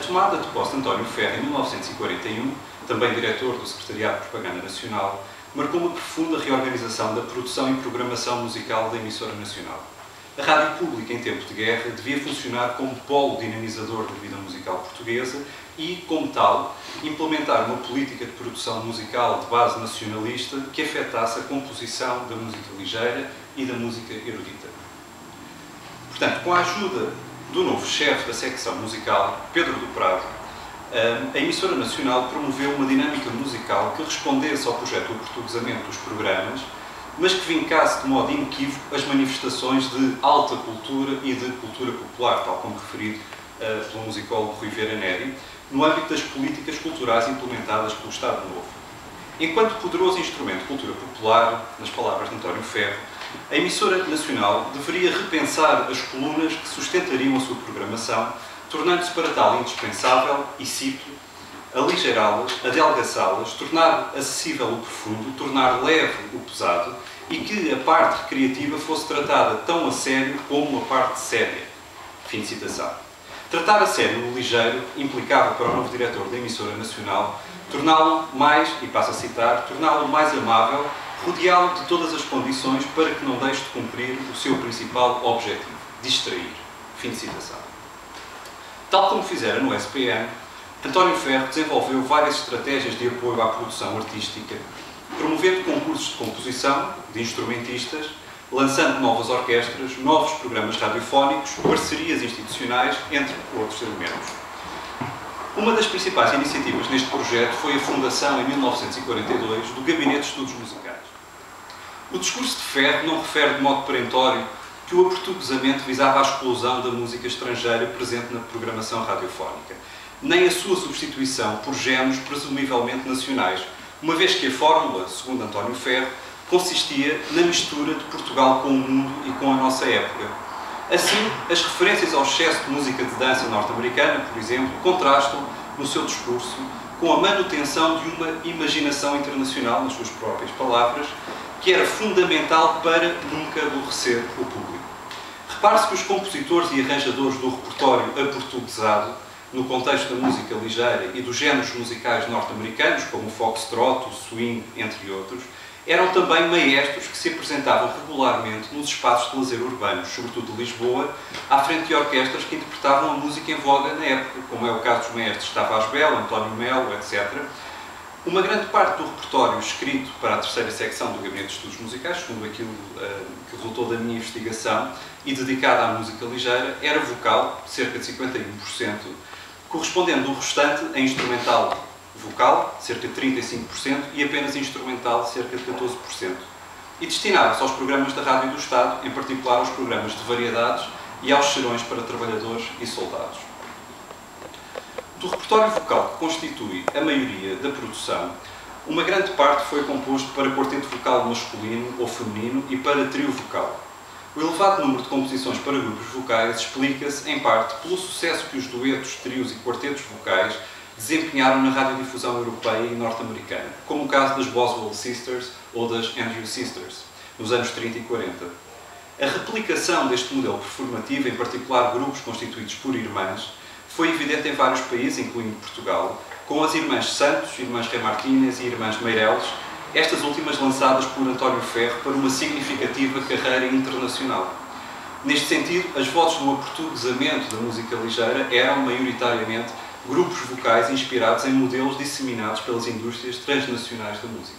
tomada de posse de António Ferro em 1941, também diretor do Secretariado de Propaganda Nacional, marcou uma profunda reorganização da produção e programação musical da emissora nacional. A rádio pública, em tempo de guerra, devia funcionar como polo dinamizador da vida musical portuguesa e, como tal, implementar uma política de produção musical de base nacionalista que afetasse a composição da música ligeira e da música erudita. Portanto, com a ajuda do novo chefe da secção musical, Pedro do Prado, a emissora nacional promoveu uma dinâmica musical que respondesse ao projeto do aportuguesamento dos programas, mas que vincasse de modo inequívoco as manifestações de alta cultura e de cultura popular, tal como referido pelo musicólogo Rui Vieira Neri, no âmbito das políticas culturais implementadas pelo Estado Novo. Enquanto poderoso instrumento de cultura popular, nas palavras de António Ferro, a emissora nacional deveria repensar as colunas que sustentariam a sua programação, tornando-se para tal indispensável, e cito, aligeirá-las, adelgaçá-las, tornar acessível o profundo, tornar leve o pesado e que a parte recreativa fosse tratada tão a sério como a parte séria. Fim de citação. Tratar a sério o ligeiro implicava para o novo diretor da emissora nacional torná-lo mais, e passo a citar, torná-lo mais amável, rodeá-lo de todas as condições para que não deixe de cumprir o seu principal objetivo, distrair. Fim de citação. Tal como fizera no SPN, António Ferro desenvolveu várias estratégias de apoio à produção artística, promovendo concursos de composição, de instrumentistas, lançando novas orquestras, novos programas radiofónicos, parcerias institucionais, entre outros elementos. Uma das principais iniciativas neste projeto foi a fundação, em 1942, do Gabinete de Estudos Musicais. O discurso de Ferro não refere de modo perentório que o aportuguesamento visava a exclusão da música estrangeira presente na programação radiofónica, nem a sua substituição por géneros presumivelmente nacionais, uma vez que a fórmula, segundo António Ferro, consistia na mistura de Portugal com o mundo e com a nossa época. Assim, as referências ao excesso de música de dança norte-americana, por exemplo, contrastam, no seu discurso, com a manutenção de uma imaginação internacional, nas suas próprias palavras, que era fundamental para nunca aborrecer o público. Repare-se que os compositores e arranjadores do repertório aportuguesado, no contexto da música ligeira e dos géneros musicais norte-americanos, como o foxtrot, o swing, entre outros, eram também maestros que se apresentavam regularmente nos espaços de lazer urbanos, sobretudo de Lisboa, à frente de orquestras que interpretavam a música em voga na época, como é o caso dos maestros Tavares Belo, António Melo, etc. Uma grande parte do repertório escrito para a terceira secção do Gabinete de Estudos Musicais, segundo aquilo que resultou da minha investigação, e dedicada à música ligeira, era vocal, cerca de 51%, correspondendo o restante a instrumental vocal, cerca de 35%, e apenas instrumental, cerca de 14%. E destinava-se aos programas da Rádio do Estado, em particular aos programas de variedades e aos serões para trabalhadores e soldados. Do repertório vocal que constitui a maioria da produção, uma grande parte foi composto para quarteto vocal masculino ou feminino e para trio vocal. O elevado número de composições para grupos vocais explica-se, em parte, pelo sucesso que os duetos, trios e quartetos vocais desempenharam na radiodifusão europeia e norte-americana, como o caso das Boswell Sisters ou das Andrew Sisters, nos anos 30 e 40. A replicação deste modelo performativo, em particular grupos constituídos por irmãs, foi evidente em vários países, incluindo Portugal, com as Irmãs Santos, Irmãs Rei Martínez e Irmãs Meireles, estas últimas lançadas por António Ferro para uma significativa carreira internacional. Neste sentido, as vozes do aportuguesamento da música ligeira eram, maioritariamente, grupos vocais inspirados em modelos disseminados pelas indústrias transnacionais da música.